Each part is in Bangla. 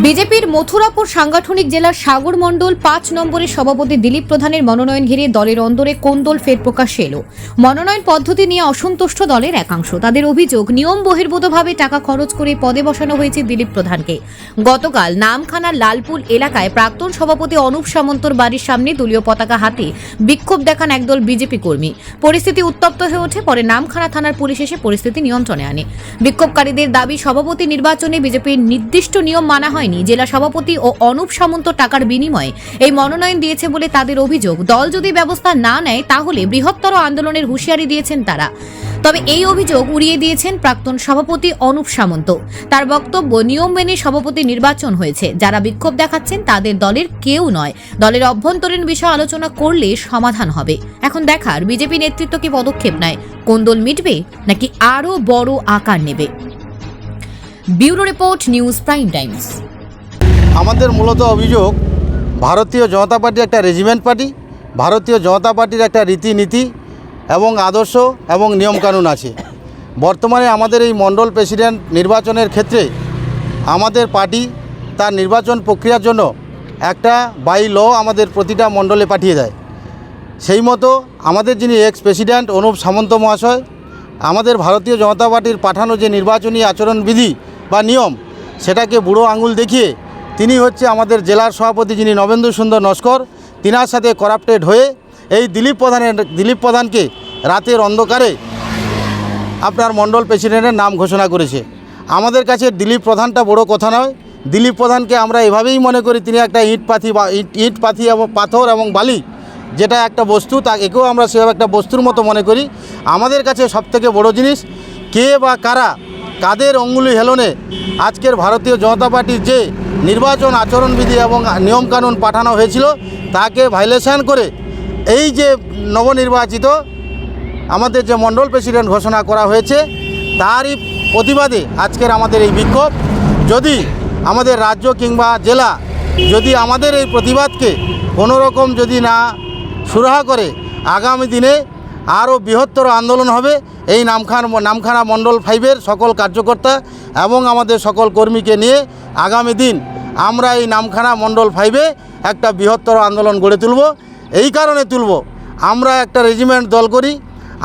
বিজেপির মথুরাপুর সাংগঠনিক জেলার সাগর মণ্ডল ৫ নম্বরের সভাপতি দিলীপ প্রধানের মনোনয়ন ঘিরে দলের অন্দরে কোন্দল ফের প্রকাশ্যে এলো। মনোনয়ন পদ্ধতি নিয়ে অসন্তুষ্ট দলের একাংশ। তাদের অভিযোগ, নিয়ম বহির্ভূতভাবে টাকা খরচ করে পদে বসানো হয়েছে দিলীপ প্রধানকে। গতকাল নামখানার লালপুল এলাকায় প্রাক্তন সভাপতি অনুপ সামন্তর বাড়ির সামনে দলীয় পতাকা হাতে বিক্ষোভ দেখান একদল বিজেপি কর্মী। পরিস্থিতি উত্তপ্ত হয়ে ওঠে। পরে নামখানা থানার পুলিশ এসে পরিস্থিতি নিয়ন্ত্রণে আনে। বিক্ষোভকারীদের দাবি, সভাপতি নির্বাচনে বিজেপির নির্দিষ্ট নিয়ম মানা হয়নি। জেলা সভাপতি ও অনুপ সামন্ত টাকার বিনিময়ে এই মনোনয়ন দিয়েছে বলে তাদের অভিযোগ। দল যদি ব্যবস্থা না নেয় তাহলে বৃহত্তর আন্দোলনের হুঁশিয়ারি দিয়েছেন তারা। তবে এই অভিযোগ উড়িয়ে দিয়েছেন প্রাক্তন সভাপতি অনুপ সামন্ত। তার বক্তব্য, নিয়ম মেনে সভাপতি নির্বাচন হয়েছে। যারা বিক্ষোভ দেখাচ্ছেন তাদের দলের কেউ নয়। দলের অভ্যন্তরীণ বিষয় আলোচনা করলে সমাধান হবে। এখন দেখার বিজেপি নেতৃত্ব কি পদক্ষেপ নেয়, কোন্দল মিটবে নাকি আরো বড় আকার নেবে। Bureau report, news prime Times. আমাদের মূলত অভিযোগ, ভারতীয় জনতা পার্টি একটা রেজিমেন্ট পার্টি। ভারতীয় জনতা পার্টির একটা রীতিনীতি এবং আদর্শ এবং নিয়মকানুন আছে। বর্তমানে আমাদের এই মণ্ডল প্রেসিডেন্ট নির্বাচনের ক্ষেত্রে আমাদের পার্টি তার নির্বাচন প্রক্রিয়ার জন্য একটা বাই ল আমাদের প্রতিটা মণ্ডলে পাঠিয়ে দেয়। সেই মতো আমাদের যিনি এক্স প্রেসিডেন্ট অনুপ সামন্ত মহাশয়, আমাদের ভারতীয় জনতা পার্টির পাঠানো যে নির্বাচনী আচরণবিধি বা নিয়ম, সেটাকে বুড়ো আঙুল দেখিয়ে তিনি আমাদের জেলার সভাপতি যিনি নবেন্দু সুন্দর নস্কর, তিনার সাথে করাপ্টেড হয়ে এই দিলীপ প্রধানকে রাতের অন্ধকারে আপনার মণ্ডল প্রেসিডেন্টের নাম ঘোষণা করেছে। আমাদের কাছে দিলীপ প্রধানটা বড় কথা নয়। দিলীপ প্রধানকে আমরা এভাবেই মনে করি, তিনি একটা ইট পাথি এবং পাথর এবং বালি যেটা একটা বস্তু, একেও আমরা সেভাবে একটা বস্তুর মতো মনে করি। আমাদের কাছে সবথেকে বড় জিনিস, কে বা কারা কাদের অঙ্গুলি হেলনে আজকের ভারতীয় জনতা পার্টির যে নির্বাচন আচরণবিধি এবং নিয়মকানুন পাঠানো হয়েছিল তাকে ভায়োলেশন করে এই যে নবনির্বাচিত আমাদের যে মণ্ডল প্রেসিডেন্ট ঘোষণা করা হয়েছে, তারই প্রতিবাদে আজকের আমাদের এই বিক্ষোভ। যদি আমাদের রাজ্য কিংবা জেলা যদি আমাদের এই প্রতিবাদকে কোনোরকম যদি না সুরাহা করে, আগামী দিনে আরও বৃহত্তর আন্দোলন হবে। এই নামখানা মণ্ডল 5-এর সকল কার্যকর্তা এবং আমাদের সকল কর্মীকে নিয়ে আগামী দিন আমরা এই নামখানা মণ্ডল 5-এ একটা বৃহত্তর আন্দোলন গড়ে তুলব। এই কারণে তুলব, আমরা একটা রেজিমেন্ট দল করি।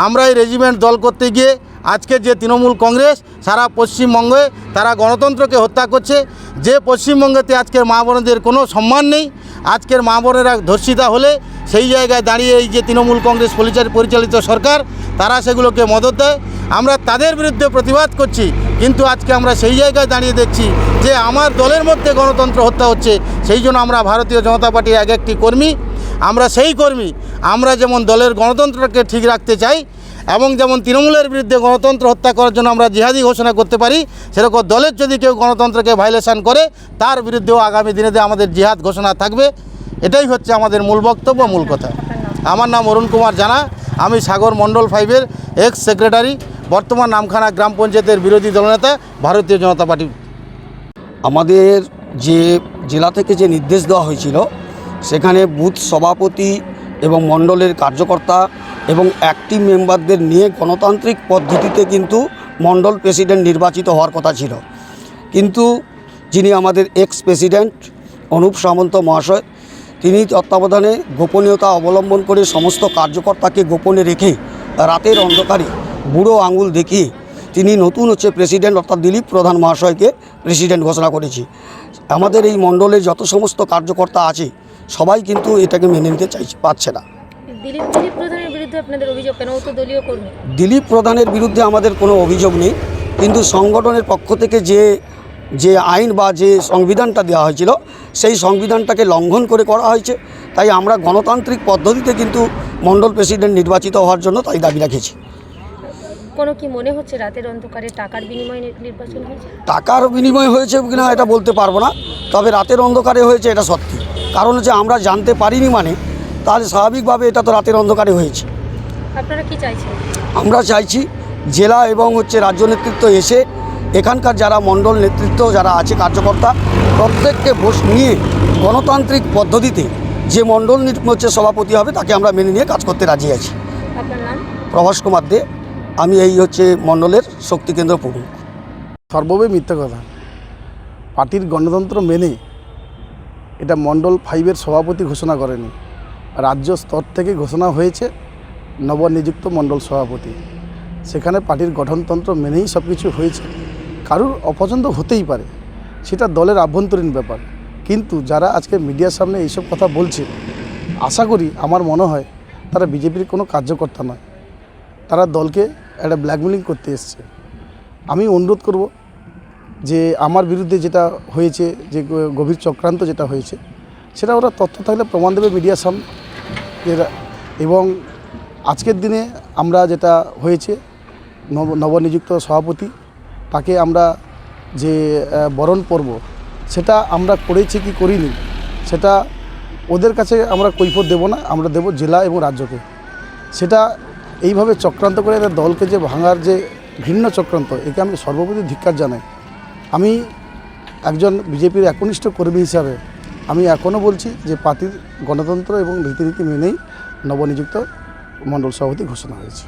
আমরা এই রেজিমেন্ট দল করতে গিয়ে আজকে যে তৃণমূল কংগ্রেস সারা পশ্চিমবঙ্গে তারা গণতন্ত্রকে হত্যা করছে। যে পশ্চিমবঙ্গেতে আজকের মা বোনদের কোনো সম্মান নেই, আজকের মা বোনেরা ধর্ষিতা হলে সেই জায়গায় দাঁড়িয়ে এই যে তৃণমূল কংগ্রেস পরিচালিত সরকার, তারা সেগুলোকে মদত দেয়। আমরা তাদের বিরুদ্ধে প্রতিবাদ করছি, কিন্তু আজকে আমরা সেই জায়গায় দাঁড়িয়ে দেখছি যে আমার দলের মধ্যে গণতন্ত্র হত্যা হচ্ছে। সেই জন্য আমরা ভারতীয় জনতা পার্টির একটি কর্মী, আমরা সেই কর্মী। আমরা যেমন দলের গণতন্ত্রকে ঠিক রাখতে চাই এবং যেমন তৃণমূলের বিরুদ্ধে গণতন্ত্র হত্যা করার জন্য আমরা জিহাদি ঘোষণা করতে পারি, সেরকম দলের যদি কেউ গণতন্ত্রকে ভায়োলেশন করে তার বিরুদ্ধেও আগামী দিনে আমাদের জিহাদ ঘোষণা থাকবে। এটাই আমাদের মূল বক্তব্য, মূল কথা। আমার নাম অরুণ কুমার জানা, আমি সাগর মণ্ডল 5-এর এক্স সেক্রেটারি, বর্তমান নামখানা গ্রাম পঞ্চায়েতের বিরোধী দলনেতা ভারতীয় জনতা পার্টি। আমাদের যে জেলা থেকে যে নির্দেশ দেওয়া হয়েছিল, সেখানে বুথ সভাপতি এবং মণ্ডলের কার্যকর্তা এবং অ্যাক্টিভ মেম্বারদের নিয়ে গণতান্ত্রিক পদ্ধতিতে কিন্তু মণ্ডল প্রেসিডেন্ট নির্বাচিত হওয়ার কথা ছিল। কিন্তু যিনি আমাদের এক্স প্রেসিডেন্ট অনুপ সামন্ত মহাশয়, তিনি তত্ত্বাবধানে গোপনীয়তা অবলম্বন করে সমস্ত কার্যকর্তাকে গোপনে রেখে রাতের অন্ধকারে বুড়ো আঙুল দেখিয়ে তিনি নতুন প্রেসিডেন্ট অর্থাৎ দিলীপ প্রধান মহাশয়কে প্রেসিডেন্ট ঘোষণা করেছি। আমাদের এই মণ্ডলে যত সমস্ত কার্যকর্তা আছে সবাই কিন্তু এটাকে মেনে নিতে পারছে না। দিলীপ প্রধানের বিরুদ্ধে আপনাদের অভিযোগ কেন? তো দলীয় কর্মী। দিলীপ প্রধানের বিরুদ্ধে আমাদের কোনো অভিযোগ নেই, কিন্তু সংগঠনের পক্ষ থেকে যে আইন বা যে সংবিধানটা দেওয়া হয়েছিল সেই সংবিধানটাকে লঙ্ঘন করে করা হয়েছে। তাই আমরা গণতান্ত্রিক পদ্ধতিতে কিন্তু মণ্ডল প্রেসিডেন্ট নির্বাচিত হওয়ার জন্য তাই দাবি রাখেছি। কোনো কি মনে হচ্ছে রাতের অন্ধকারে টাকার বিনিময়ে নির্বাচন হয়েছে? টাকার বিনিময় হয়েছে কিনা এটা বলতে পারবো না, তবে রাতের অন্ধকারে হয়েছে এটা সত্যি। কারণ আমরা জানতে পারিনি, তাহলে স্বাভাবিকভাবে এটা তো রাতের অন্ধকারে হয়েছে। আপনারা কি চাইছেন? আমরা চাইছি জেলা এবং রাজ্য নেতৃত্ব এসে এখানকার যারা মণ্ডল নেতৃত্ব যারা আছে কার্যকর্তা, প্রত্যেককে নিয়ে গণতান্ত্রিক পদ্ধতিতে যে মণ্ডল সভাপতি হবে তাকে আমরা মেনে নিয়ে কাজ করতে রাজি আছি। আপনার নাম? প্রভাস কুমার দে, আমি এই মণ্ডলের শক্তি কেন্দ্র প্রমুখ। সর্ববে মিথ্যা কথা। পার্টির গণতন্ত্র মেনে এটা মণ্ডল 5-এর সভাপতি ঘোষণা করেনি, রাজ্য স্তর থেকে ঘোষণা হয়েছে নবনিযুক্ত মণ্ডল সভাপতি। সেখানে পার্টির গঠনতন্ত্র মেনেই সব কিছু হয়েছে। কারুর অপছন্দ হতেই পারে, সেটা দলের আভ্যন্তরীণ ব্যাপার। কিন্তু যারা আজকে মিডিয়ার সামনে এইসব কথা বলছে, আশা করি, আমার মনে হয় তারা বিজেপির কোনো কার্যকর্তা নয়, তারা দলকে একটা ব্ল্যাকমেলিং করতে এসছে। আমি অনুরোধ করব যে আমার বিরুদ্ধে যেটা হয়েছে, যে গভীর চক্রান্ত যেটা হয়েছে, সেটা ওরা তথ্য থাকলে প্রমাণ দেবে মিডিয়ার সামনে। এবং আজকের দিনে আমরা যেটা হয়েছে, নবনিযুক্ত সভাপতি তাকে আমরা যে বরণ পর্ব, সেটা আমরা করেছি কি করিনি, সেটা ওদের কাছে আমরা কৈফিয়ত দেব না, আমরা দেব জেলা এবং রাজ্যকে। সেটা এইভাবে চক্রান্ত করে এদের দলকে যে ভাঙার যে ঘৃণ্য চক্রান্ত, একে আমি সর্বোপরি ধিক্কার জানাই। আমি একজন বিজেপির একনিষ্ঠ কর্মী হিসাবে আমি এখনও বলছি যে পার্টির গণতন্ত্র এবং রীতিনীতি মেনেই নবনিযুক্ত মণ্ডল সভাপতি ঘোষণা হয়েছে।